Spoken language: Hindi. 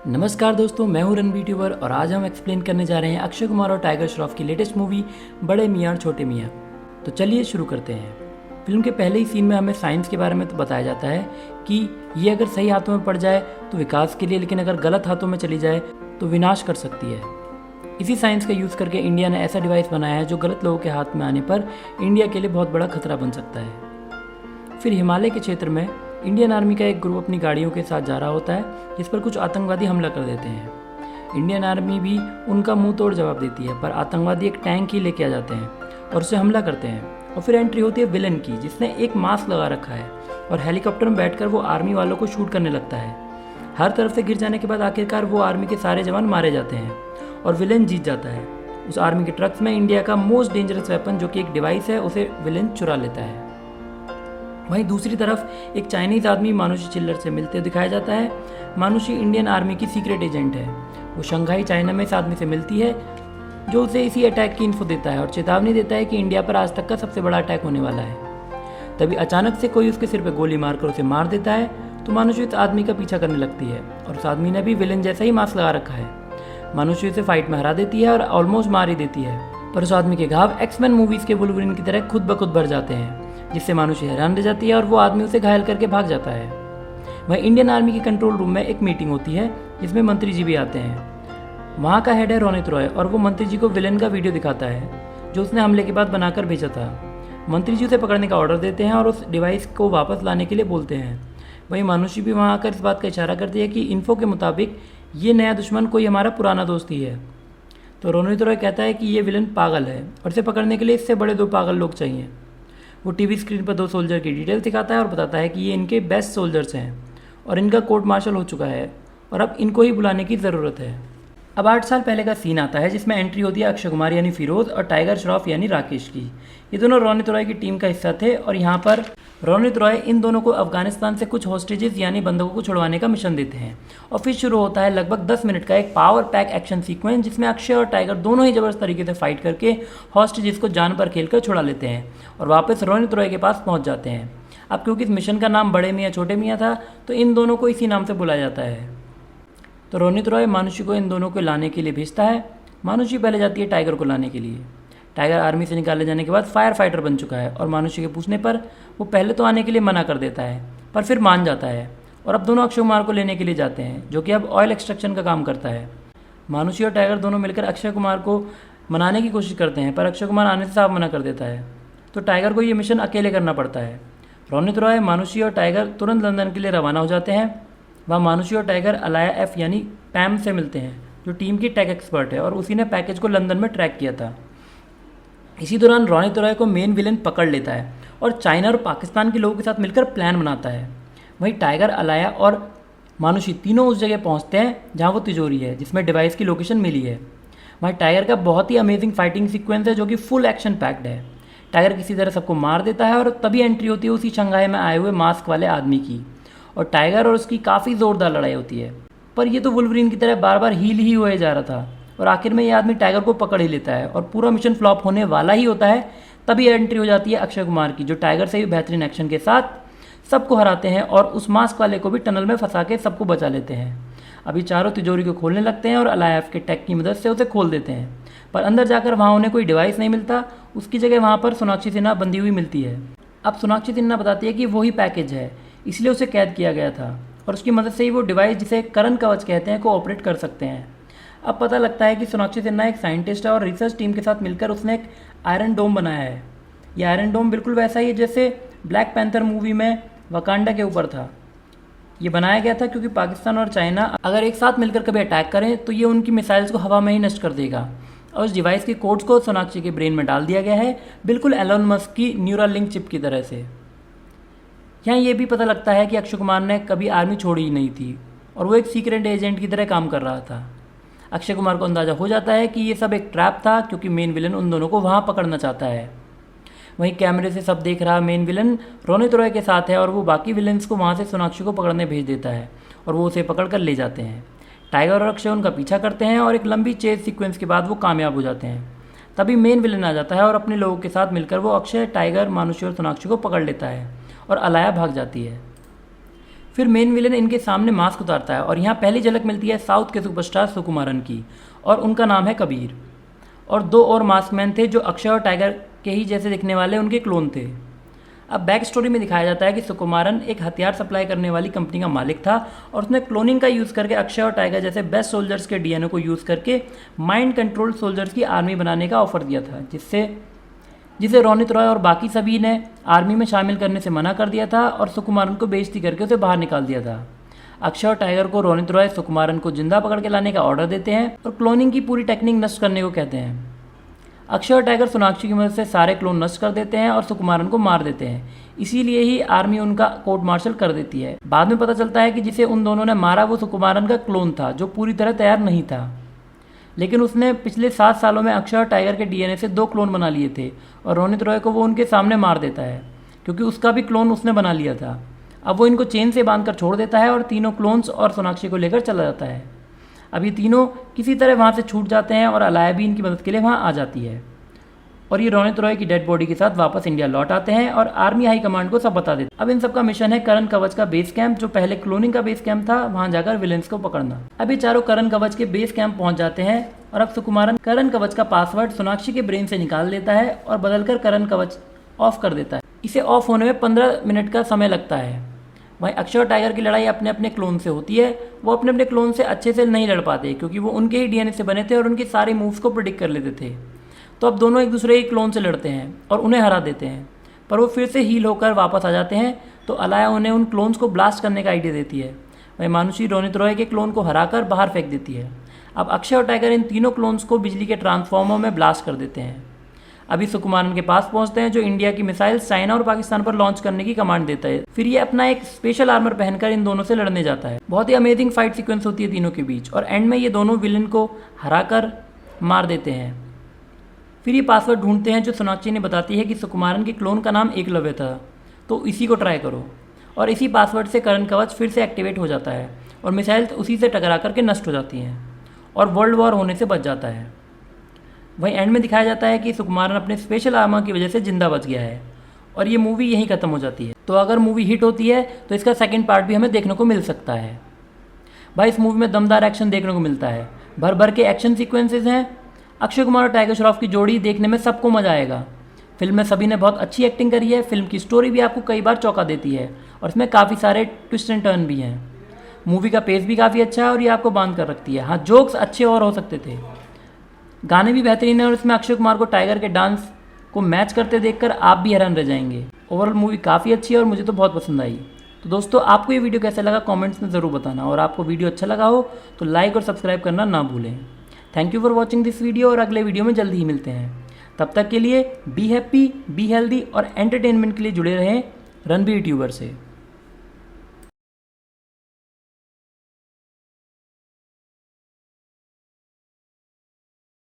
नमस्कार दोस्तों, मैं हूं रणबीर ट्यूबर और आज हम एक्सप्लेन करने जा रहे हैं अक्षय कुमार और टाइगर श्रॉफ की लेटेस्ट मूवी बड़े मियां और छोटे मियां। तो चलिए शुरू करते हैं। फिल्म के पहले ही सीन में हमें साइंस के बारे में तो बताया जाता है कि ये अगर सही हाथों में पड़ जाए तो विकास के लिए, लेकिन अगर गलत हाथों में चली जाए तो विनाश कर सकती है। इसी साइंस का यूज़ करके इंडिया ने ऐसा डिवाइस बनाया है जो गलत लोगों के हाथ में आने पर इंडिया के लिए बहुत बड़ा खतरा बन सकता है। फिर हिमालय के क्षेत्र में इंडियन आर्मी का एक ग्रुप अपनी गाड़ियों के साथ जा रहा होता है, जिस पर कुछ आतंकवादी हमला कर देते हैं। इंडियन आर्मी भी उनका मुंह तोड़ जवाब देती है, पर आतंकवादी एक टैंक ही लेके आ जाते हैं और उसे हमला करते हैं। और फिर एंट्री होती है विलन की, जिसने एक मास्क लगा रखा है और हेलीकॉप्टर में बैठकर वो आर्मी वालों को शूट करने लगता है। हर तरफ से गिर जाने के बाद आखिरकार वो आर्मी के सारे जवान मारे जाते हैं और विलन जीत जाता है। उस आर्मी के ट्रक्स में इंडिया का मोस्ट डेंजरस वेपन, जो कि एक डिवाइस है, उसे विलन चुरा लेता है। वहीं दूसरी तरफ एक चाइनीज आदमी मानुषी चिल्लर से मिलते दिखाया जाता है। मानुषी इंडियन आर्मी की सीक्रेट एजेंट है। वो शंघाई चाइना में इस आदमी से मिलती है, जो उसे इसी अटैक की इन्फो देता है और चेतावनी देता है कि इंडिया पर आज तक का सबसे बड़ा अटैक होने वाला है। तभी अचानक से कोई उसके सिर पर गोली मारकर उसे मार देता है, तो मानुषी उस आदमी का पीछा करने लगती है और उस आदमी ने भी विलन जैसा ही मास्क लगा रखा है। मानुषी उसे फाइट में हरा देती है और ऑलमोस्ट मार ही देती है, पर उस आदमी के घाव एक्समैन मूवीज के वुल्वरीन की तरह खुद ब खुद भर जाते हैं, जिससे मानुषी हैरान रह जाती है और वो आदमी उसे घायल करके भाग जाता है। वहीं इंडियन आर्मी के कंट्रोल रूम में एक मीटिंग होती है, जिसमें मंत्री जी भी आते हैं। वहाँ का हेड है रोनित रॉय और वो मंत्री जी को विलन का वीडियो दिखाता है, जो उसने हमले के बाद बनाकर भेजा था। मंत्री जी उसे पकड़ने का ऑर्डर देते हैं और उस डिवाइस को वापस लाने के लिए बोलते हैं। वहीं मानुषी भी वहाँ आकर इस बात का इशारा करती है कि इन्फो के मुताबिक ये नया दुश्मन कोई हमारा पुराना दोस्त ही है। तो रोनित रॉय कहता है कि ये विलन पागल है और इसे पकड़ने के लिए इससे बड़े 2 पागल लोग चाहिए। वो टीवी स्क्रीन पर 2 सोल्जर की डिटेल दिखाता है और बताता है कि ये इनके बेस्ट सोल्जर्स हैं और इनका कोर्ट मार्शल हो चुका है और अब इनको ही बुलाने की ज़रूरत है। अब 8 साल पहले का सीन आता है, जिसमें एंट्री होती है अक्षय कुमार यानी फिरोज और टाइगर श्रॉफ यानी राकेश की। ये दोनों रोनित रॉय की टीम का हिस्सा थे और यहाँ पर रोनित रॉय इन दोनों को अफगानिस्तान से कुछ हॉस्टेजेस यानी बंधकों को छुड़वाने का मिशन देते हैं। और फिर शुरू होता है लगभग 10 मिनट का एक पावर पैक एक्शन सीक्वेंस, जिसमें अक्षय और टाइगर दोनों ही जबरदस्त तरीके से फाइट करके हॉस्टेजेस को जान पर खेलकर छुड़ा लेते हैं और वापस रोनित रॉय के पास पहुंच जाते हैं। अब क्योंकि इस मिशन का नाम बड़े मियाँ छोटे मियाँ था, तो इन दोनों को इसी नाम से बुलाया जाता है। तो रोनित रॉय मानुषी को इन दोनों को लाने के लिए भेजता है। मानुषी पहले जाती है टाइगर को लाने के लिए। टाइगर आर्मी से निकाले जाने के बाद फायर फाइटर बन चुका है और मानुषी के पूछने पर वो पहले तो आने के लिए मना कर देता है, पर फिर मान जाता है और अब दोनों अक्षय कुमार को लेने के लिए जाते हैं, जो कि अब ऑयल एक्सट्रैक्शन का काम करता है। मानुषी और टाइगर दोनों मिलकर अक्षय कुमार को मनाने की कोशिश करते हैं, पर अक्षय कुमार आने से साफ मना कर देता है। तो टाइगर को ये मिशन अकेले करना पड़ता है। रोनित रॉय, मानुषी और टाइगर तुरंत लंदन के लिए रवाना हो जाते हैं। वहाँ मानुषी और टाइगर अलाया एफ यानी पैम से मिलते हैं, जो टीम की टेक एक्सपर्ट है और उसी ने पैकेज को लंदन में ट्रैक किया था। इसी दौरान रोनित रॉय को मेन विलन पकड़ लेता है और चाइना और पाकिस्तान के लोगों के साथ मिलकर प्लान बनाता है। वहीं टाइगर, अलाया और मानुषी तीनों उस जगह पहुंचते हैं जहां वो तिजोरी है, जिसमें डिवाइस की लोकेशन मिली है। वहीं टाइगर का बहुत ही अमेजिंग फाइटिंग सीक्वेंस है, जो कि फुल एक्शन पैक्ड है। टाइगर किसी तरह सबको मार देता है और तभी एंट्री होती है उसी शंघाई में आए हुए मास्क वाले आदमी की, और टाइगर और उसकी काफ़ी ज़ोरदार लड़ाई होती है। पर ये तो वुल्वरीन की तरह बार बार हील ही हुए जा रहा था और आखिर में ये आदमी टाइगर को पकड़ ही लेता है और पूरा मिशन फ्लॉप होने वाला ही होता है। तभी एंट्री हो जाती है अक्षय कुमार की, जो टाइगर से भी बेहतरीन एक्शन के साथ सबको हराते हैं और उस मास्क वाले को भी टनल में फंसा के सबको बचा लेते हैं। अभी चारों तिजोरी को खोलने लगते हैं और अलायफ के टेक की मदद से उसे खोल देते हैं, पर अंदर जाकर वहाँ उन्हें कोई डिवाइस नहीं मिलता। उसकी जगह वहाँ पर सोनाक्षी सिन्हा बंधी हुई मिलती है। अब सोनाक्षी सिन्हा बताती है कि वही पैकेज है, इसलिए उसे कैद किया गया था और उसकी मदद से ही वो डिवाइस, जिसे करण कवच कहते हैं, को ऑपरेट कर सकते हैं। अब पता लगता है कि सोनाक्षी सिन्हा एक साइंटिस्ट है और रिसर्च टीम के साथ मिलकर उसने एक आयरन डोम बनाया है। यह आयरन डोम बिल्कुल वैसा ही है जैसे ब्लैक पैंथर मूवी में वकांडा के ऊपर था। ये बनाया गया था क्योंकि पाकिस्तान और चाइना अगर एक साथ मिलकर कभी अटैक करें तो ये उनकी मिसाइल्स को हवा में ही नष्ट कर देगा। और उस डिवाइस के कोड्स को सोनाक्षी के ब्रेन में डाल दिया गया है, बिल्कुल एलोन मस्क की न्यूरल लिंक चिप की तरह से। यहाँ ये भी पता लगता है कि अक्षय कुमार ने कभी आर्मी छोड़ी ही नहीं थी और वो एक सीक्रेट एजेंट की तरह काम कर रहा था। अक्षय कुमार को अंदाजा हो जाता है कि ये सब एक ट्रैप था, क्योंकि मेन विलन उन दोनों को वहाँ पकड़ना चाहता है। वहीं कैमरे से सब देख रहा मेन विलन रोनित रॉय के साथ है और वो बाकी विलन्स को वहाँ से सोनाक्षी को पकड़ने भेज देता है और वो उसे पकड़ कर ले जाते हैं। टाइगर और अक्षय उनका पीछा करते हैं और एक लंबी चेज सीक्वेंस के बाद वो कामयाब हो जाते हैं। तभी मेन विलन आ जाता है और अपने लोगों के साथ मिलकर वो अक्षय, टाइगर, मानुषी और सोनाक्षी को पकड़ लेता है और अलाया भाग जाती है। फिर मेन विलेन इनके सामने मास्क उतारता है और यहाँ पहली झलक मिलती है साउथ के सुपरस्टार सुकुमारन की, और उनका नाम है कबीर। और 2 और मास्कमैन थे जो अक्षय और टाइगर के ही जैसे दिखने वाले उनके क्लोन थे। अब बैक स्टोरी में दिखाया जाता है कि सुकुमारन एक हथियार सप्लाई करने वाली कंपनी का मालिक था और उसने क्लोनिंग का यूज़ करके अक्षय और टाइगर जैसे बेस्ट सोल्जर्स के डीएनए को यूज़ करके माइंड कंट्रोल्ड सोल्जर्स की आर्मी बनाने का ऑफर दिया था, जिसे रोनित रॉय और बाकी सभी ने आर्मी में शामिल करने से मना कर दिया था और सुकुमारन को बेइज्जती करके उसे बाहर निकाल दिया था। अक्षय और टाइगर को रोनित रॉय सुकुमारन को जिंदा पकड़ के लाने का ऑर्डर देते हैं और क्लोनिंग की पूरी टेक्निक नष्ट करने को कहते हैं। अक्षय और टाइगर सोनाक्षी की मदद से सारे क्लोन नष्ट कर देते हैं और सुकुमारन को मार देते हैं, इसीलिए ही आर्मी उनका कोर्ट मार्शल कर देती है। बाद में पता चलता है कि जिसे उन दोनों ने मारा वो सुकुमारन का क्लोन था जो पूरी तरह तैयार नहीं था, लेकिन उसने पिछले 7 सालों में अक्षय और टाइगर के डीएनए से 2 क्लोन बना लिए थे और रोनित रॉय को वो उनके सामने मार देता है क्योंकि उसका भी क्लोन उसने बना लिया था। अब वो इनको चेन से बांधकर छोड़ देता है और तीनों क्लोन्स और सोनाक्षी को लेकर चला जाता है। अब ये तीनों किसी तरह वहाँ से छूट जाते हैं और अलाया भी इनकी मदद के लिए वहाँ आ जाती है और ये रोनित रॉय की डेड बॉडी के साथ वापस इंडिया लौट आते हैं और आर्मी हाई कमांड को सब बता देते हैं। अब इन सबका मिशन है करण कवच का बेस कैंप, जो पहले क्लोनिंग का बेस कैंप था, वहां जाकर विलेंस को पकड़ना। अब ये चारों करण कवच के बेस कैंप पहुंच जाते हैं और अब सुकुमारन करण कवच का पासवर्ड सोनाक्षी के ब्रेन से निकाल लेता है और बदलकर करण कवच ऑफ कर देता है। इसे ऑफ होने में 15 मिनट का समय लगता है। वहीं अक्षय और टाइगर की लड़ाई अपने अपने क्लोन से होती है। वो अपने अपने क्लोन से अच्छे से नहीं लड़ पाते क्योंकि वो उनके ही डीएनए से बने थे और उनके सारे मूव्स को प्रेडिक्ट कर लेते थे। तो अब दोनों एक दूसरे के क्लोन से लड़ते हैं और उन्हें हरा देते हैं, पर वो फिर से हील होकर वापस आ जाते हैं। तो अलाया उन्हें उन क्लोन्स को ब्लास्ट करने का आइडिया देती है। वहीं मानुषी रोनित रॉय के क्लोन को हराकर बाहर फेंक देती है। अब अक्षय और टाइगर इन तीनों क्लोन्स को बिजली के ट्रांसफॉर्मर में ब्लास्ट कर देते हैं। अभी सुकुमारन के पास पहुंचते हैं जो इंडिया की मिसाइल चाइना और पाकिस्तान पर लॉन्च करने की कमांड देता है। फिर ये अपना एक स्पेशल आर्मर पहनकर इन दोनों से लड़ने जाता है। बहुत ही अमेजिंग फाइट सीक्वेंस होती है तीनों के बीच और एंड में ये दोनों विलन को हराकर मार देते हैं। फिर ये पासवर्ड ढूंढते हैं जो सोनाक्षी ने बताती है कि सुकुमारन के क्लोन का नाम एकलव्य था, तो इसी को ट्राई करो। और इसी पासवर्ड से करण कवच फिर से एक्टिवेट हो जाता है और मिसाइल उसी से टकरा करके नष्ट हो जाती हैं और वर्ल्ड वॉर होने से बच जाता है। वहीं एंड में दिखाया जाता है कि सुकुमारन अपने स्पेशल आर्मर की वजह से जिंदा बच गया है और ये मूवी यहीं खत्म हो जाती है। तो अगर मूवी हिट होती है तो इसका सेकंड पार्ट भी हमें देखने को मिल सकता है। भाई इस मूवी में दमदार एक्शन देखने को मिलता है, भर भर के एक्शन सीक्वेंसेज हैं। अक्षय कुमार और टाइगर श्रॉफ की जोड़ी देखने में सबको मजा आएगा। फिल्म में सभी ने बहुत अच्छी एक्टिंग करी है। फिल्म की स्टोरी भी आपको कई बार चौंका देती है और इसमें काफ़ी सारे ट्विस्ट एंड टर्न भी हैं। मूवी का पेस भी काफ़ी अच्छा है और ये आपको बांध कर रखती है। हाँ, जोक्स अच्छे और हो सकते थे, गाने भी बेहतरीन है और इसमें अक्षय कुमार को टाइगर के डांस को मैच करते देखकर आप भी हैरान रह जाएंगे। ओवरऑल मूवी काफ़ी अच्छी है और मुझे तो बहुत पसंद आई। तो दोस्तों, आपको ये वीडियो कैसा लगा कमेंट्स में ज़रूर बताना और आपको वीडियो अच्छा लगा हो तो लाइक और सब्सक्राइब करना ना भूलें। Thank you for watching this video और अगले वीडियो में जल्दी ही मिलते हैं। तब तक के लिए बी हैप्पी, बी हेल्दी और एंटरटेनमेंट के लिए जुड़े रहें रणबीर ट्यूबर से।